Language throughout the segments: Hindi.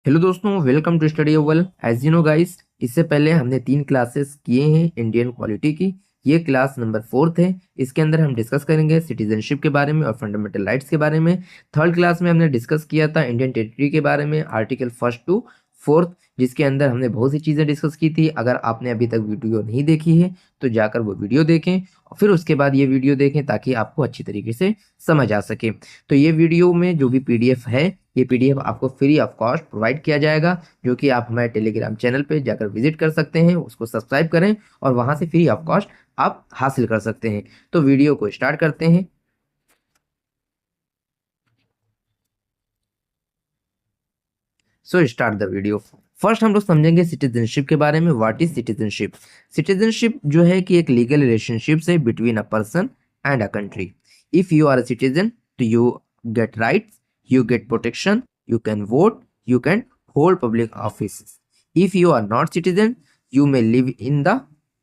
हेलो दोस्तों, वेलकम टू स्टडी अव्वल। एज यू नो गाइस, इससे पहले हमने 3 क्लासेस किए हैं इंडियन पॉलिटी की। ये क्लास नंबर 4 है। इसके अंदर हम डिस्कस करेंगे सिटीजनशिप के बारे में और फंडामेंटल राइट्स के बारे में। थर्ड क्लास में हमने डिस्कस किया था इंडियन टेरिटरी के बारे में, आर्टिकल 1 टू 4, जिसके अंदर हमने बहुत सी चीज़ें डिस्कस की थी। अगर आपने अभी तक वीडियो नहीं देखी है तो जाकर वो वीडियो देखें और फिर उसके बाद ये वीडियो देखें ताकि आपको अच्छी तरीके से समझ आ सके। तो ये वीडियो में जो भी पीडीएफ है, ये पीडीएफ आपको फ्री ऑफ कॉस्ट प्रोवाइड किया जाएगा, जो कि आप हमारे टेलीग्राम चैनल पे जाकर विजिट कर सकते हैं। उसको सब्सक्राइब करें और वहां से फ्री ऑफ कॉस्ट आप हासिल कर सकते हैं। तो वीडियो को स्टार्ट करते हैं। So start the video. First हम लोग समझेंगे सिटीजनशिप के बारे में। What is citizenship? सिटीजनशिप जो है कि एक लीगल रिलेशनशिप है between a person and a country. If you are a citizen तो you get rights, you get protection, you can vote, you can hold public offices. If you are not citizen, you may live in the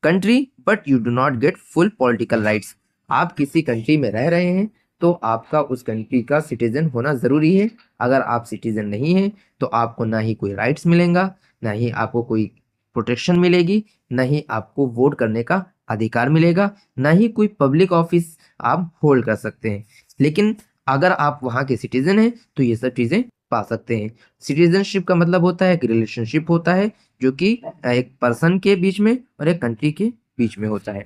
country but you do not get full political rights. आप किसी कंट्री में रह रहे हैं तो आपका उस कंट्री का सिटीजन होना ज़रूरी है। अगर आप सिटीजन नहीं हैं तो आपको ना ही कोई राइट्स मिलेगा, ना ही आपको कोई प्रोटेक्शन मिलेगी, ना ही आपको वोट करने का अधिकार मिलेगा, ना ही कोई पब्लिक ऑफिस आप होल्ड कर सकते हैं। लेकिन अगर आप वहाँ के सिटीजन हैं तो ये सब चीज़ें पा सकते हैं। सिटीजनशिप का मतलब होता है एक रिलेशनशिप होता है जो कि एक पर्सन के बीच में और एक कंट्री के बीच में होता है।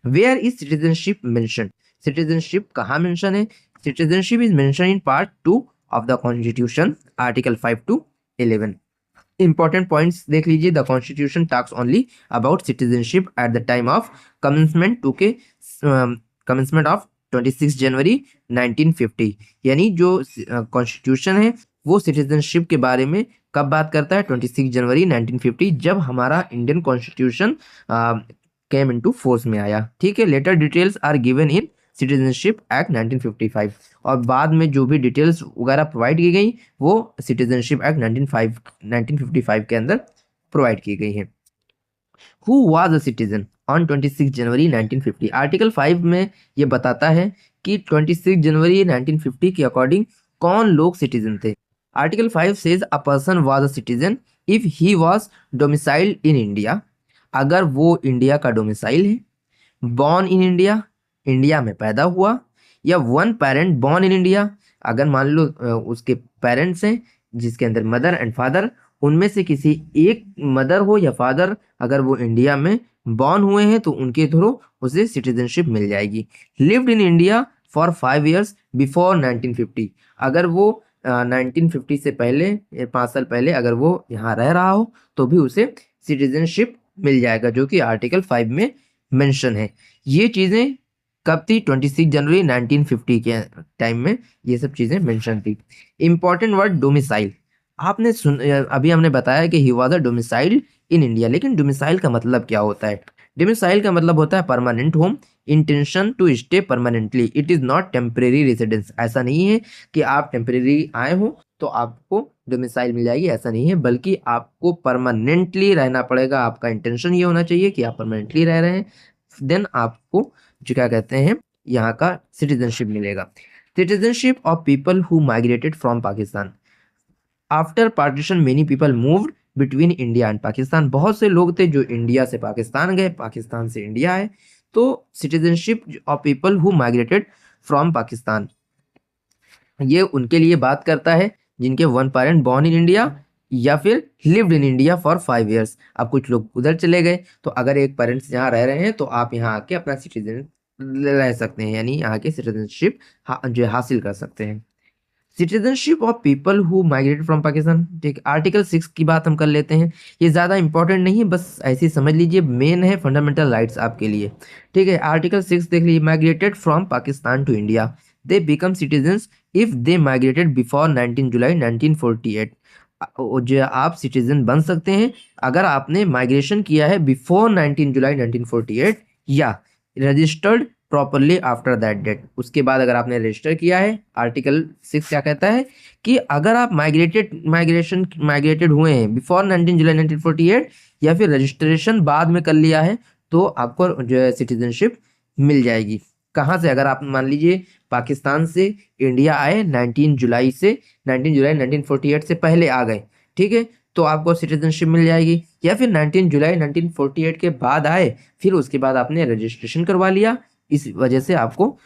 Where is citizenship mention? Citizenship कहाँ मेंशन है? Citizenship is mention in part 2 of the constitution, article 5 to 11। Important points देख लीजिए। The constitution talks only about citizenship at the time of commencement to के कमेंसमेंट ऑफ 26 जनवरी 1950। यानी जो कॉन्स्टिट्यूशन है वो सिटीजनशिप के बारे में कब बात करता है? 26 जनवरी 1950, जब हमारा Indian constitution came into force में आया। ठीक है। Later details are given in citizenship act 1955, और बाद में जो भी डिटेल्स वगैरह प्रोवाइड की गई वो सिटीजनशिप एक्ट 1955 के अंदर प्रोवाइड की गई है। Who was a citizen on 26 January 1950? Article 5 में ये बताता है कि 26 जनवरी 1950 के अकॉर्डिंग कौन लोग सिटीजन थे। Article 5 says a person was a citizen if he was domiciled in India, अगर वो इंडिया का डोमिसाइल है, बॉर्न इन इंडिया, इंडिया में पैदा हुआ, या one parent born in India, अगर मान लो उसके पेरेंट्स हैं जिसके अंदर मदर एंड फादर, उनमें से किसी एक मदर हो या फादर अगर वो इंडिया में बॉर्न हुए हैं तो उनके थ्रू उसे सिटीजनशिप मिल जाएगी। Lived in India for 5 years before 1950, अगर वो 1950 से पहले 5 साल पहले अगर वो यहाँ रह रहा हो तो भी उसे सिटीजनशिप मिल जाएगा, जो कि आर्टिकल 5 में मेंशन है। ये चीज़ें कब थी? 26 जनवरी 1950 के टाइम में ये सब चीज़ें मेंशन थी। Important word domicile. आपने अभी हमने बताया कि he was a domicile in India, लेकिन डोमिसाइल का मतलब क्या होता है? डोमिसाइल का मतलब होता है permanent home, intention to stay permanently. It is not temporary residence. ऐसा नहीं है कि आप टेम्परेरी आए हो तो आपको डोमिसाइल मिल जाएगी, ऐसा नहीं है, बल्कि आपको परमानेंटली रहना पड़ेगा। आपका इंटेंशन ये होना चाहिए कि आप परमानेंटली रह रहे हैं, देन आपको जो क्या कहते हैं यहाँ का सिटीजनशिप मिलेगा। Citizenship of people who migrated from Pakistan. After partition many people moved between India and Pakistan. बहुत से लोग थे जो इंडिया से पाकिस्तान गए, पाकिस्तान से इंडिया आए। तो citizenship of people who migrated from Pakistan, ये उनके लिए बात करता है जिनके one parent born in India या फिर lived in India for 5 years. अब कुछ लोग उधर चले गए, तो अगर एक पेरेंट्स यहाँ रह रहे हैं तो आप यहाँ आके अपना सिटीजन रह सकते हैं, यानी यहाँ के सिटीजनशिप जो हासिल कर सकते हैं। Citizenship of people who migrated from Pakistan. ठीक, आर्टिकल 6 की बात हम कर लेते हैं। ये ज़्यादा इंपॉर्टेंट नहीं है, बस ऐसे ही समझ लीजिए, मेन है फंडामेंटल राइट्स आपके लिए। ठीक है। आर्टिकल 6 देख लीजिए। Migrated from Pakistan to India, they become citizens if they migrated before 19 जुलाई 1948। जो आप सिटीजन बन सकते हैं अगर आपने माइग्रेशन किया है बिफोर 19 जुलाई 1948 या registered properly after that date. उसके बाद अगर आपने रजिस्टर किया है, आर्टिकल 6 क्या कहता है कि अगर आप माइग्रेटेड हुए हैं बिफोर 19 जुलाई 1948 या फिर रजिस्ट्रेशन बाद में कर लिया है तो आपको जो है सिटीजनशिप मिल जाएगी। कहाँ से? अगर आप मान लीजिए पाकिस्तान से इंडिया आए 19 जुलाई 1948 से पहले आ गए, ठीक है, तो आपको सिटीजनशिप मिल जाएगी। या फिर 19 जुलाई 1948 के बाद आए, फिर उसके बाद आपने रजिस्ट्रेशन करवा लिया, इस वजह से आपको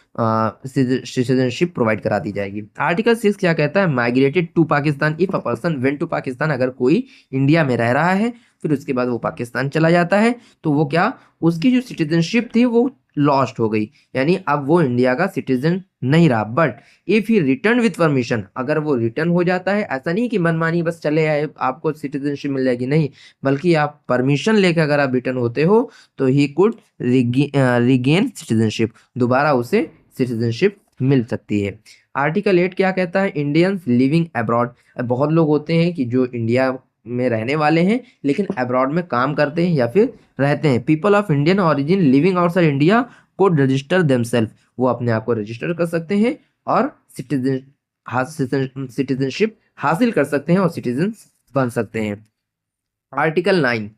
सिटीजनशिप प्रोवाइड करा दी जाएगी। आर्टिकल 6 क्या कहता है, migrated to Pakistan if a person went to Pakistan, अगर कोई इंडिया में रह रहा है फिर उसके बाद वो पाकिस्तान चला जाता है तो वो क्या, उसकी जो सिटीजनशिप थी वो लॉस्ट हो गई, यानी अब वो इंडिया का सिटीजन नहीं रहा। But if he return with permission, अगर वो रिटर्न हो जाता है, ऐसा नहीं कि मनमानी बस चले आए आपको सिटीजनशिप मिल जाएगी, नहीं, बल्कि आप परमिशन लेकर अगर आप रिटर्न होते हो तो ही कुड रिगेन सिटीजनशिप, दोबारा उसे सिटीजनशिप मिल सकती है। आर्टिकल 8 क्या कहता है, इंडियंस लिविंग अब्रॉड, बहुत लोग होते हैं कि जो इंडिया में रहने वाले हैं लेकिन अब्रॉड में काम करते हैं या फिर रहते हैं, people of Indian origin living outside India could register themselves, वो अपने आप को रजिस्टर कर सकते हैं और सिटीजनशिप हासिल कर सकते हैं और सिटीजन बन सकते हैं। आर्टिकल 9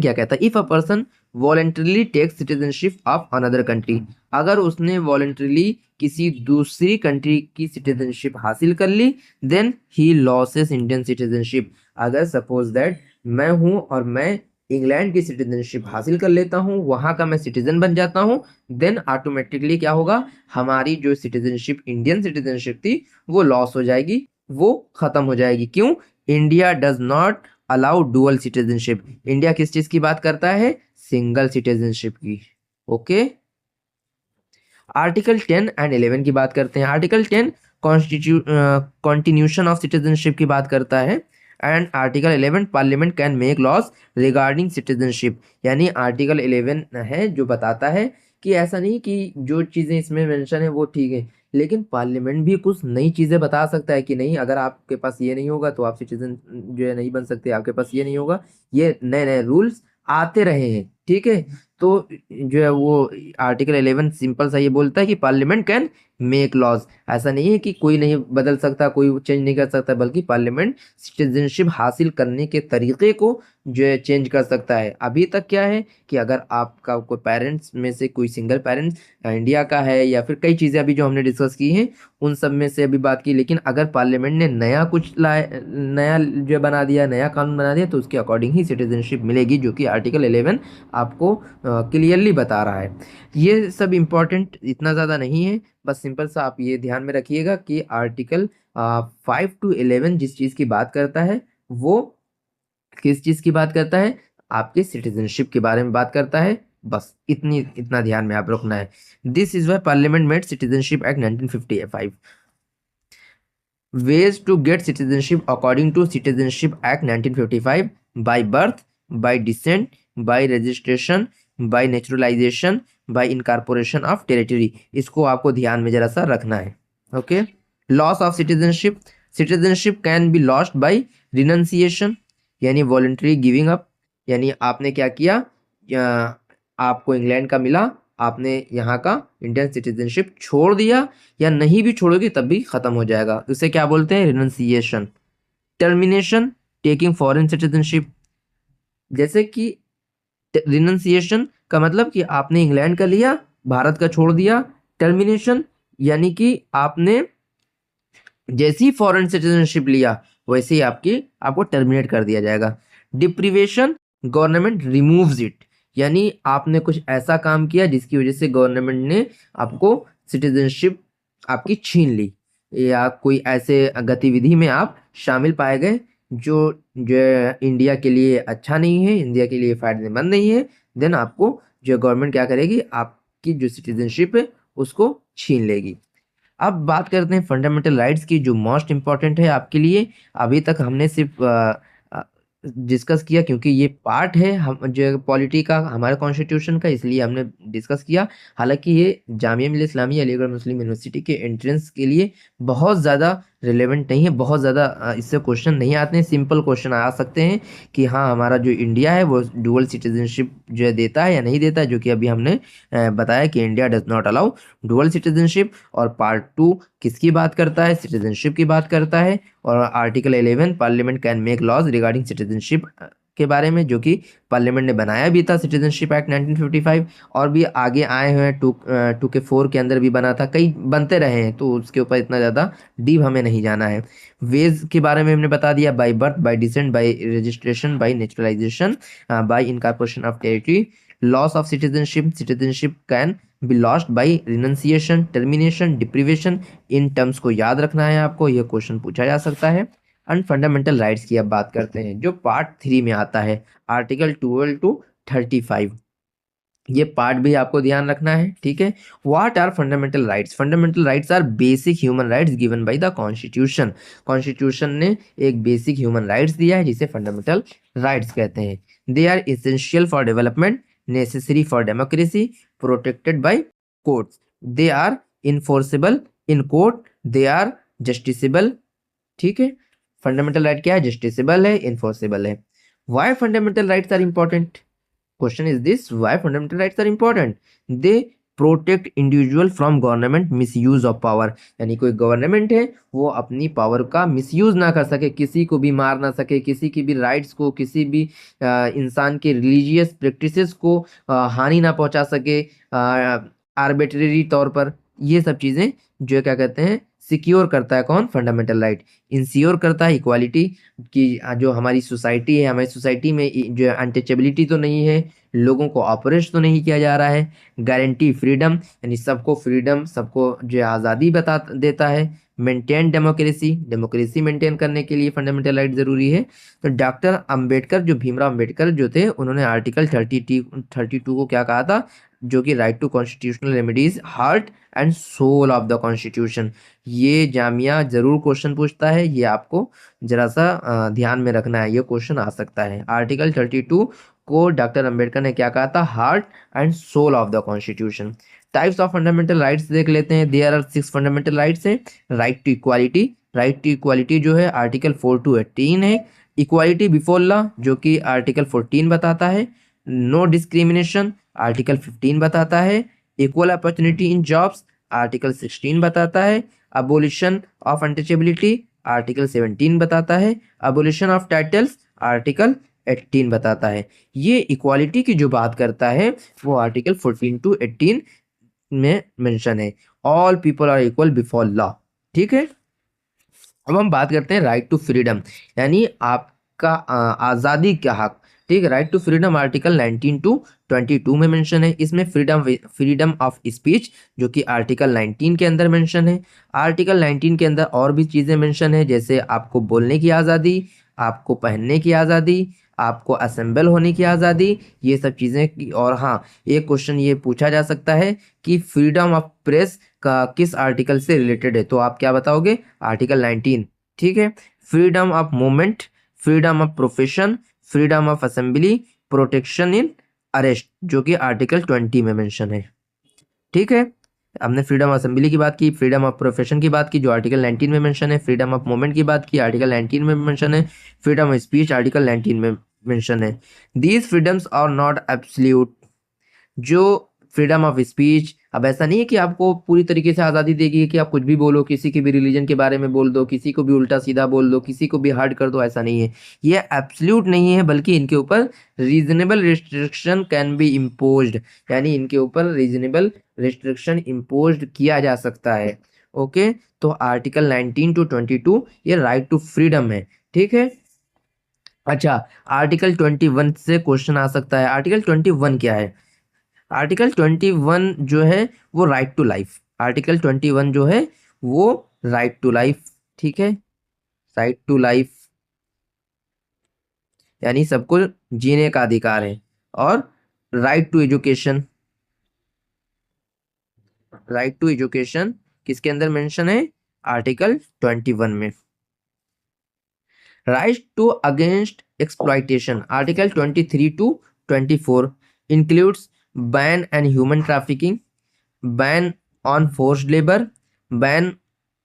क्या कहता है, if a person voluntarily takes citizenship of another country, अगर उसने वॉलेंटरली किसी दूसरी कंट्री की सिटीजनशिप हासिल कर ली, देन ही लॉसेस इंडियन सिटीजनशिप, अगर सपोज दैट मैं हूं और मैं इंग्लैंड की सिटीजनशिप हासिल कर लेता हूं, वहां का मैं सिटीजन बन जाता हूं, देन ऑटोमेटिकली क्या होगा, हमारी जो सिटीजनशिप इंडियन सिटीजनशिप थी वो लॉस हो जाएगी, वो खत्म हो जाएगी। क्यों, India does not allow dual citizenship, India किस चीज की बात करता है, सिंगल सिटीजनशिप की। ओके, आर्टिकल 10 एंड 11 की बात करते हैं। आर्टिकल 10 कॉन्टिन्यूशन ऑफ सिटीजनशिप की बात करता है and article 11 parliament can make laws regarding citizenship, यानी आर्टिकल 11 है जो बताता है कि ऐसा नहीं कि जो चीज़ें इसमें मेंशन है वो ठीक है, लेकिन पार्लियामेंट भी कुछ नई चीज़ें बता सकता है कि नहीं, अगर आपके पास ये नहीं होगा तो आप सिटीजन जो है नहीं बन सकते, आपके पास ये नहीं होगा, ये नए नए रूल्स आते रहे हैं। ठीक है, तो जो है वो आर्टिकल 11 सिंपल सा ये बोलता है कि पार्लियामेंट कैन मेक लॉज, ऐसा नहीं है कि कोई नहीं बदल सकता, कोई चेंज नहीं कर सकता, बल्कि पार्लियामेंट सिटीजनशिप हासिल करने के तरीके को जो है चेंज कर सकता है। अभी तक क्या है कि अगर आपका कोई पेरेंट्स में से कोई सिंगल पेरेंट्स इंडिया का है या फिर कई चीज़ें अभी जो हमने डिस्कस की हैं उन सब में से अभी बात की, लेकिन अगर पार्लियामेंट ने नया कुछ लाए, नया जो बना दिया, नया कानून बना दिया, तो उसके अकॉर्डिंग ही सिटीजनशिप मिलेगी, जो कि आर्टिकल 11 आपको क्लियरली बता रहा है। ये सब इम्पोर्टेंट इतना ज़्यादा नहीं है, बस सिंपल सा आप ये ध्यान में रखिएगा कि आर्टिकल 5 to 11 जिस चीज़ की बात करता है वो किस चीज़ की बात करता है, आपके सिटीजनशिप के बारे में बात करता है, बस इतना ध्यान में आप रखना है। This is why parliament made citizenship act 1955 ways to get citizenship according to Citizenship Act 1955 by birth, by descent, by registration, by naturalization, by incorporation of territory, इसको आपको ध्यान में जरा सा रखना है। Okay, loss of citizenship, citizenship can be lost by renunciation, यानी वॉलंटरी गिविंग अप, यानी आपने क्या किया, आपको इंग्लैंड का मिला, आपने यहाँ का इंडियन सिटीजनशिप छोड़ दिया, या नहीं भी छोड़ोगे तब भी खत्म हो जाएगा, उसे क्या बोलते हैं, renunciation. Termination taking foreign citizenship, जैसे कि रिनंसिएशन का मतलब कि आपने इंग्लैंड का लिया, भारत का छोड़ दिया। टर्मिनेशन यानी कि आपने जैसे ही फॉरेन सिटीजनशिप लिया वैसे ही आपको टर्मिनेट कर दिया जाएगा। डिप्रीवेशन गवर्नमेंट रिमूव्स इट, यानी आपने कुछ ऐसा काम किया जिसकी वजह से गवर्नमेंट ने आपको सिटीजनशिप आपकी छीन ली, या कोई ऐसे गतिविधि में आप शामिल पाए गए जो जो इंडिया के लिए अच्छा नहीं है, इंडिया के लिए फायदेमंद नहीं है, देन आपको जो गवर्नमेंट क्या करेगी, आपकी जो सिटीजनशिप है उसको छीन लेगी। अब बात करते हैं फंडामेंटल राइट्स की, जो मोस्ट इम्पॉर्टेंट है आपके लिए। अभी तक हमने सिर्फ डिस्कस किया क्योंकि ये पार्ट है हम जो पॉलिटी का हमारे कॉन्स्टिट्यूशन का, इसलिए हमने डिस्कस किया। हालांकि ये जामिया मिल्लिया इस्लामिया अलीगढ़ मुस्लिम यूनिवर्सिटी के एंट्रेंस के लिए बहुत ज़्यादा रिलेवेंट नहीं है, बहुत ज़्यादा इससे क्वेश्चन नहीं आते हैं। सिंपल क्वेश्चन आ सकते हैं कि हाँ हमारा जो इंडिया है वो डुअल सिटीजनशिप जो है देता है या नहीं देता है, जो कि अभी हमने बताया कि India does not allow dual citizenship. और पार्ट 2 किसकी बात करता है, सिटीजनशिप की बात करता है। और article 11 parliament can make laws regarding citizenship के बारे में, जो कि पार्लियामेंट ने बनाया भी था, सिटीजनशिप एक्ट 1955, और भी आगे आए हुए हैं, 2K4 के अंदर भी बना था, कई बनते रहे हैं, तो उसके ऊपर इतना ज़्यादा डीप हमें नहीं जाना है। वेज के बारे में हमने बता दिया, by birth, bye decent, bye registration, bye naturalisation, bye incorporation of territory. Loss of citizenship, citizenship can be lost by renunciation, termination, deprivation. In terms को याद रखना है आपको, यह क्वेश्चन पूछा जा सकता है। एंड फंडामेंटल राइट्स की अब बात करते हैं, जो पार्ट 3 में आता है, आर्टिकल 12 टू 35। ये पार्ट भी आपको ध्यान रखना है, ठीक है। What are fundamental rights? Fundamental rights are basic human rights given by the constitution. Constitution ने एक बेसिक ह्यूमन राइट्स दिया है, जिसे फंडामेंटल राइट्स कहते हैं। They are essential for development, necessary for democracy, protected by courts, they are enforceable in court, they are justiciable, ठीक है। फंडामेंटल राइट क्या है? जस्टिसेबल है, इन्फोर्सेबल है। Why fundamental rights are important? Question is this, why fundamental rights are important? They protect individual from government misuse of power. यानी कोई गवर्नमेंट है, वो अपनी पावर का मिसयूज ना कर सके, किसी को भी मार ना सके, किसी की भी राइट्स को, किसी भी इंसान के रिलीजियस प्रैक्टिसेस को हानि ना पहुंचा सके आर्बिट्रेरी तौर पर। ये सब चीज़ें जो क्या कहते हैं, सिक्योर करता है कौन? Fundamental right. इंश्योर करता है इक्वालिटी की, जो हमारी सोसाइटी है, हमारी सोसाइटी में जो अनटचेबिलिटी तो नहीं है, लोगों को ऑपरेट तो नहीं किया जा रहा है। गारंटी फ्रीडम, यानी सबको फ्रीडम, सबको जो आज़ादी बता देता है। मेंटेन डेमोक्रेसी, डेमोक्रेसी मेंटेन करने के लिए फंडामेंटल राइट ज़रूरी है। तो डॉक्टर अंबेडकर, जो भीमराव अंबेडकर जो थे, उन्होंने आर्टिकल 32 को क्या कहा था? जो कि right to constitutional remedies, heart and soul of the constitution. ये जामिया जरूर क्वेश्चन पूछता है, ये आपको जरा सा ध्यान में रखना है, ये क्वेश्चन आ सकता है। आर्टिकल 32 को डॉक्टर अंबेडकर ने क्या कहा था? Heart and soul of the constitution. Types of fundamental rights देख लेते हैं। देयर आर 6 फंडामेंटल राइट्स हैं। Right to equality, right to equality जो है आर्टिकल 4 टू 18 है। इक्वालिटी बिफोर लॉ, जो कि आर्टिकल 14 बताता है। नो डिस्क्रिमिनेशन, आर्टिकल 15 बताता है। Equal opportunity in jobs, article 16 बताता है। अबोलिशन ऑफ अनटचेबिलिटी, आर्टिकल 17 बताता है। अबोलिशन ऑफ टाइटल्स, आर्टिकल 18 बताता है। ये इक्वालिटी की जो बात करता है, वो आर्टिकल 14 टू 18 में मेंशन है। All people are equal before law, ठीक है। अब हम बात करते हैं राइट टू फ्रीडम, यानी आपका आज़ादी का हक, ठीक है। Right to freedom article 19 to 22 में मेंशन है। इसमें फ्रीडम ऑफ स्पीच, जो कि आर्टिकल 19 के अंदर मेंशन है। आर्टिकल 19 के अंदर और भी चीज़ें मेंशन है, जैसे आपको बोलने की आज़ादी, आपको पहनने की आज़ादी, आपको असेंबल होने की आज़ादी, ये सब चीज़ें। और हाँ, एक क्वेश्चन ये पूछा जा सकता है कि फ्रीडम ऑफ प्रेस का किस आर्टिकल से रिलेटेड है, तो आप क्या बताओगे? आर्टिकल 19, ठीक है। Freedom of movement, freedom of profession, freedom of assembly, protection in arrest, जो कि आर्टिकल 20 में मेंशन है, ठीक है। हमने फ्रीडम ऑफ असेंबली की बात की, फ्रीडम ऑफ प्रोफेशन की बात की, जो आर्टिकल 19 में मेंशन है। फ्रीडम ऑफ मूवमेंट की बात की, आर्टिकल 19 में मेंशन है। फ्रीडम ऑफ स्पीच आर्टिकल 19 में मेंशन है। These freedoms are not absolute. जो फ्रीडम ऑफ स्पीच, अब ऐसा नहीं है कि आपको पूरी तरीके से आज़ादी देगी कि आप कुछ भी बोलो, किसी के भी रिलीजन के बारे में बोल दो, किसी को भी उल्टा सीधा बोल दो, किसी को भी हर्ट कर दो, ऐसा नहीं है। ये एब्सोल्यूट नहीं है, बल्कि इनके ऊपर reasonable restriction can be imposed, यानी इनके ऊपर रीजनेबल रिस्ट्रिक्शन इम्पोज्ड किया जा सकता है, ओके। तो आर्टिकल 19 टू 22 ये राइट टू फ्रीडम है, ठीक है। अच्छा, आर्टिकल 21 से क्वेश्चन आ सकता है। आर्टिकल 21 क्या है? आर्टिकल 21 जो है वो राइट टू लाइफ, आर्टिकल 21 जो है वो राइट टू लाइफ, ठीक है। राइट टू लाइफ यानी सबको जीने का अधिकार है। और right to education, right to education किसके अंदर मेंशन है? आर्टिकल 21 में। Right to against exploitation, article 23 to 24 includes ban and human trafficking, ban on forced labour, ban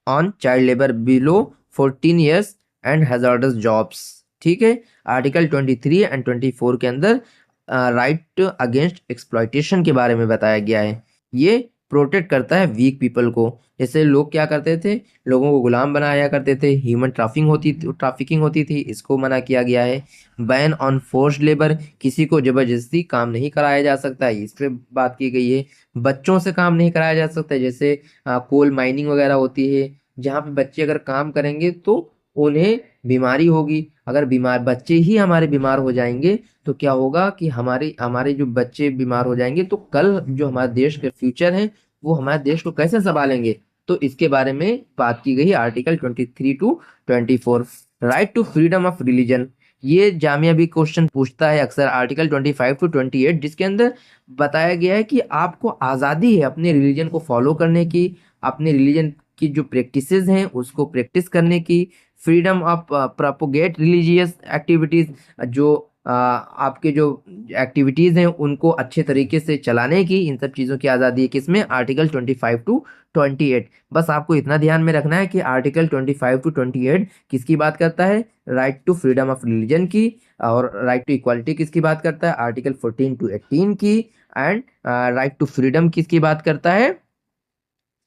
on child labour below 14 years and hazardous jobs, ठीक है। आर्टिकल 23 एंड 24 के अंदर राइट अगेंस्ट एक्सप्लॉइटेशन के बारे में बताया गया है। ये प्रोटेक्ट करता है वीक पीपल को। जैसे लोग क्या करते थे, लोगों को गुलाम बनाया करते थे, ह्यूमन ट्रैफिकिंग होती थी, इसको मना किया गया है। बैन ऑन फोर्स्ड लेबर, किसी को जबरदस्ती काम नहीं कराया जा सकता है, इस पे बात की गई है। बच्चों से काम नहीं कराया जा सकता है, जैसे कोल माइनिंग वगैरह होती है, जहाँ पे बच्चे अगर काम करेंगे तो उन्हें बीमारी होगी। अगर बच्चे ही हमारे बीमार हो जाएंगे तो क्या होगा कि हमारे हमारे जो बच्चे बीमार हो जाएंगे तो कल जो हमारे देश के फ्यूचर है वो हमारे देश को कैसे संभालेंगे। तो इसके बारे में बात की गई article 23 to 24। Right to freedom of religion, ये जामिया भी क्वेश्चन पूछता है अक्सर, आर्टिकल 25 to 28, जिसके अंदर बताया गया है कि आपको आज़ादी है अपने रिलीजन को फॉलो करने की, अपने रिलीजन की जो प्रैक्टिसेस हैं उसको प्रैक्टिस करने की, freedom of propagate religious activities, जो आपके जो एक्टिविटीज़ हैं उनको अच्छे तरीके से चलाने की, इन सब चीज़ों की आज़ादी है किसमें, आर्टिकल 25 to 28। बस आपको इतना ध्यान में रखना है कि आर्टिकल 25 to 28 किसकी बात करता है, right to freedom of religion की, और राइट टू इक्वालिटी किसकी बात करता है, आर्टिकल 14 to 18 की, एंड राइट टू फ्रीडम किसकी बात करता है,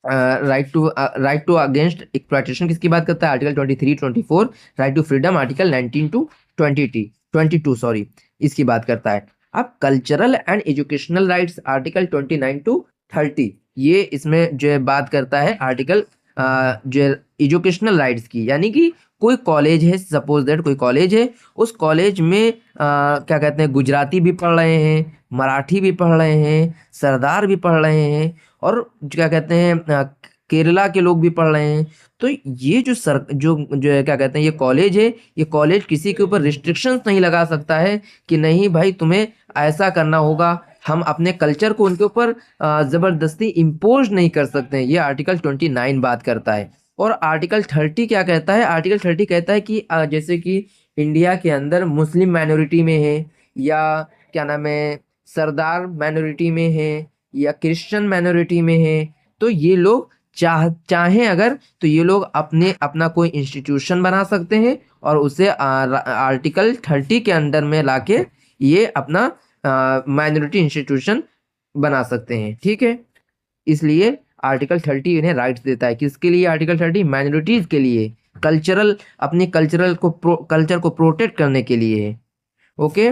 राइट टू अगेंस्ट एक्सप्लॉयटेशन किसकी बात करता है, article 23 24। Right to freedom article 19 to 22 sorry, इसकी बात करता है। अब cultural and educational rights article 29 to 30, ये इसमें जो है बात करता है आर्टिकल जो एजुकेशनल राइट्स की, यानी कि कोई कॉलेज है, सपोज दैट कोई कॉलेज है, उस कॉलेज में क्या कहते हैं, गुजराती भी पढ़ रहे हैं, मराठी भी पढ़ रहे हैं, सरदार भी पढ़ रहे हैं, और क्या कहते हैं केरला के लोग भी पढ़ रहे हैं। तो ये जो जो है क्या कहते हैं, ये कॉलेज है, ये कॉलेज किसी के ऊपर रिस्ट्रिक्शंस नहीं लगा सकता है कि नहीं भाई तुम्हें ऐसा करना होगा, हम अपने कल्चर को उनके ऊपर ज़बरदस्ती इम्पोज नहीं कर सकते हैं। ये आर्टिकल 29 बात करता है। और आर्टिकल 30 क्या कहता है, आर्टिकल 30 कहता है कि जैसे कि इंडिया के अंदर मुस्लिम माइनॉरिटी में है, या क्या नाम है सरदार माइनॉरिटी में है, या क्रिश्चियन माइनॉरिटी में है, तो ये लोग चाहें अगर तो ये लोग अपना कोई इंस्टीट्यूशन बना सकते हैं और उसे आर्टिकल 30 के अंडर में लाके ये अपना माइनॉरिटी इंस्टीट्यूशन बना सकते हैं। ठीक है, इसलिए आर्टिकल 30 इन्हें राइट्स देता है। किसके लिए आर्टिकल 30, माइनॉरिटीज के लिए, अपने कल्चर को प्रोटेक्ट करने के लिए है। Okay,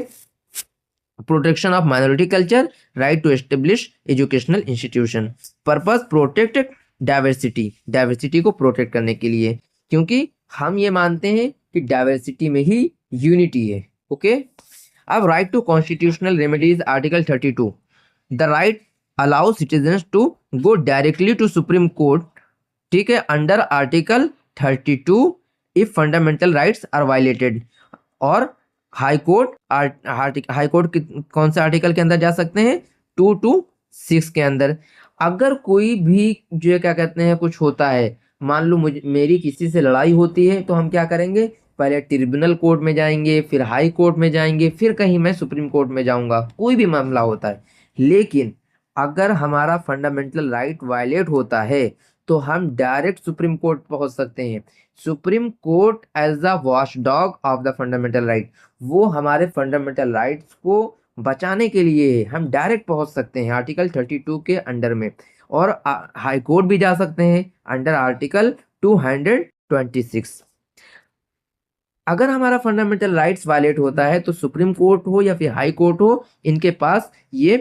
protection of minority culture, right to establish educational institution, purpose protect diversity को प्रोटेक्ट करने के लिए, क्योंकि हम ये मानते हैं कि डाइवर्सिटी में ही यूनिटी है। ओके, अब right to constitutional remedies article 32, the right allow citizens to go directly to supreme court, ठीक है, under article 32 if fundamental rights are violated. और हाई कोर्ट कौन से आर्टिकल के अंदर जा सकते हैं, 2 to 6 के अंदर। अगर कोई भी जो क्या कहते हैं कुछ होता है, मान लो मेरी किसी से लड़ाई होती है, तो हम क्या करेंगे, पहले ट्रिब्यूनल कोर्ट में जाएंगे, फिर हाई कोर्ट में जाएंगे, फिर कहीं मैं सुप्रीम कोर्ट में जाऊंगा, कोई भी मामला होता है। लेकिन अगर हमारा फंडामेंटल राइट वायलेट होता है तो हम डायरेक्ट सुप्रीम कोर्ट पहुंच सकते हैं। Supreme court as the watchdog of the fundamental right, वो हमारे फंडामेंटल राइट्स को बचाने के लिए हम डायरेक्ट पहुंच सकते हैं आर्टिकल 32 के अंडर में। और हाई कोर्ट भी जा सकते हैं अंडर आर्टिकल 226। अगर हमारा फंडामेंटल राइट्स वायलेट होता है तो सुप्रीम कोर्ट हो या फिर हाई कोर्ट हो, इनके पास ये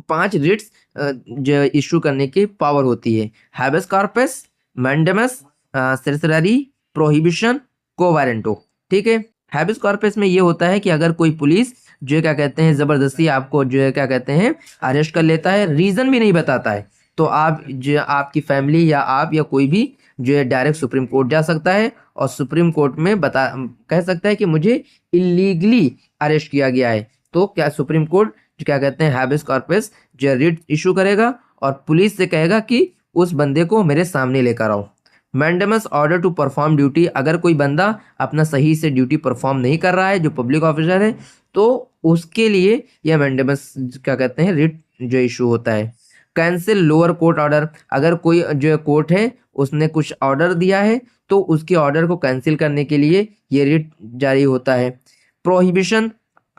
पांच रिट्स जो इशू करने की पावर होती है, हैबेस कॉर्पस, मैंडेमस, सर्सरी, प्रोहिबिशन, कोवारेंटो। ठीक है, हैबेस कॉर्पस में ये होता है कि अगर कोई पुलिस जो क्या कहते हैं जबरदस्ती आपको जो है क्या कहते हैं अरेस्ट कर लेता है, रीजन भी नहीं बताता है, तो आप जो आपकी फैमिली या आप या कोई भी जो है डायरेक्ट सुप्रीम कोर्ट जा सकता है और सुप्रीम कोर्ट में कह सकता है कि मुझे इलीगली अरेस्ट किया गया है। तो क्या सुप्रीम कोर्ट जो क्या कहते हैं हैबेस कॉर्पस जो रिट इशू करेगा और पुलिस से कहेगा कि उस बंदे को मेरे सामने लेकर आओ। Mandamus order to perform duty, अगर कोई बंदा अपना सही से ड्यूटी परफॉर्म नहीं कर रहा है, जो पब्लिक ऑफिसर है, तो उसके लिए यह मैंडेमस क्या कहते हैं रिट जो इशू होता है। कैंसिल लोअर कोर्ट ऑर्डर, अगर कोई जो कोर्ट है उसने कुछ ऑर्डर दिया है तो उसके ऑर्डर को कैंसिल करने के लिए ये रिट जारी होता है। प्रोहिबिशन,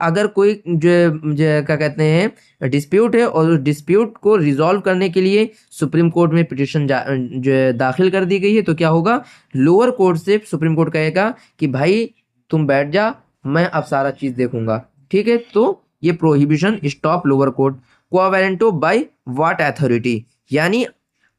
अगर कोई जो क्या कहते हैं डिस्प्यूट है और उस डिस्प्यूट को रिजॉल्व करने के लिए सुप्रीम कोर्ट में पिटिशन जो दाखिल कर दी गई है, तो क्या होगा, लोअर कोर्ट से सुप्रीम कोर्ट कहेगा कि भाई तुम बैठ जा, मैं अब सारा चीज़ देखूंगा। ठीक है, तो ये prohibition stop lower court. Quo warranto by what authority, यानी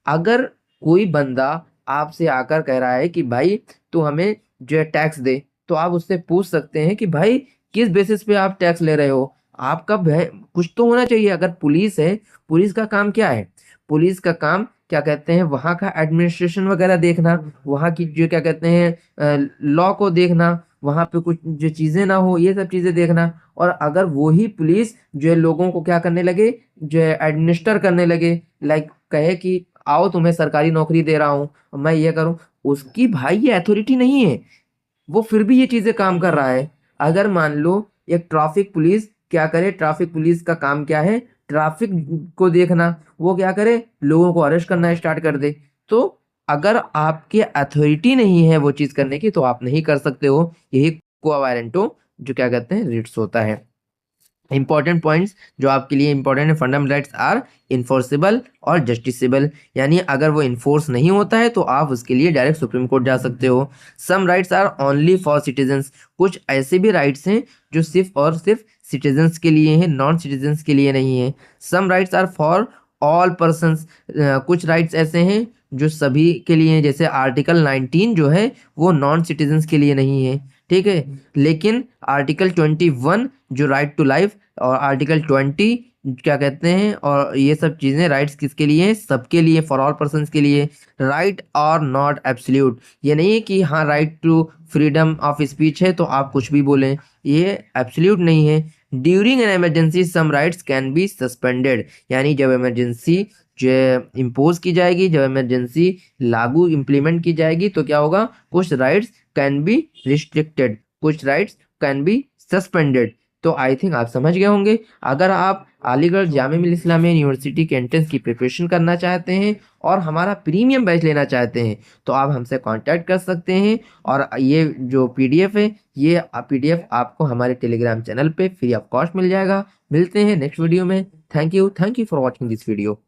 अगर कोई बंदा आपसे आकर कह रहा है कि भाई तू हमें जो है टैक्स दे, तो आप उससे पूछ सकते हैं कि भाई किस बेसिस पे आप टैक्स ले रहे हो, आपका कुछ तो होना चाहिए। अगर पुलिस है, पुलिस का काम क्या है, पुलिस का काम क्या कहते हैं, वहाँ का एडमिनिस्ट्रेशन वगैरह देखना, वहाँ की जो क्या कहते हैं लॉ को देखना, वहाँ पे कुछ जो चीज़ें ना हो, ये सब चीज़ें देखना। और अगर वही पुलिस जो है लोगों को क्या करने लगे, जो है एडमिनिस्टर करने लगे, लाइक कहे कि आओ तुम्हें सरकारी नौकरी दे रहा हूँ, मैं ये करूँ, उसकी भाई ये अथॉरिटी नहीं है, वो फिर भी ये चीज़ें काम कर रहा है। अगर मान लो एक ट्रैफिक पुलिस क्या करे, ट्रैफिक पुलिस का काम क्या है, ट्रैफिक को देखना, वो क्या करे, लोगों को अरेस्ट करना स्टार्ट कर दे। तो अगर आपकी अथॉरिटी नहीं है वो चीज़ करने की, तो आप नहीं कर सकते हो। यही क्वा वारंटो जो क्या कहते हैं रिट्स होता है। इंपॉर्टेंट पॉइंट्स जो आपके लिए इंपॉर्टेंट है, फंडामेंटल राइट्स आर इन्फोर्सेबल और जस्टिसेबल, यानी अगर वो इन्फोर्स नहीं होता है तो आप उसके लिए डायरेक्ट सुप्रीम कोर्ट जा सकते हो। Some rights are only for citizens, कुछ ऐसे भी राइट्स हैं जो सिर्फ और सिर्फ सिटीजन्स के लिए हैं, नॉन सिटीजन्स के लिए नहीं है। Some rights are for all persons, कुछ राइट्स ऐसे हैं जो सभी के लिए हैं, जैसे आर्टिकल 19 जो है वो नॉन सिटीजन्स के लिए नहीं है। ठीक है, लेकिन आर्टिकल 21 जो राइट टू लाइफ और आर्टिकल 20 क्या कहते हैं, और ये सब चीज़ें राइट्स किसके लिए हैं, सबके लिए, फॉर ऑल पर्सन्स के लिए। राइट और नॉट एब्सोल्यूट, ये नहीं है कि हाँ right to freedom of speech है तो आप कुछ भी बोलें, ये एब्सोल्यूट नहीं है। During an emergency some rights can be suspended, यानी जब इमरजेंसी जो इम्पोज की जाएगी, जब इमरजेंसी लागू इम्प्लीमेंट की जाएगी, तो क्या होगा, कुछ राइट्स कैन बी रिस्ट्रिक्टेड, कुछ राइट्स कैन बी सस्पेंडेड। तो आई थिंक आप समझ गए होंगे। अगर आप अलीगढ़ जामिया मिल्लिया इस्लामिया यूनिवर्सिटी के एंट्रेंस की प्रिपरेशन करना चाहते हैं और हमारा प्रीमियम बैच लेना चाहते हैं, तो आप हमसे कांटेक्ट कर सकते हैं। और ये जो पीडीएफ है, ये पीडीएफ आपको हमारे टेलीग्राम चैनल पे फ्री ऑफ कॉस्ट मिल जाएगा। मिलते हैं नेक्स्ट वीडियो में। Thank you for watching this video.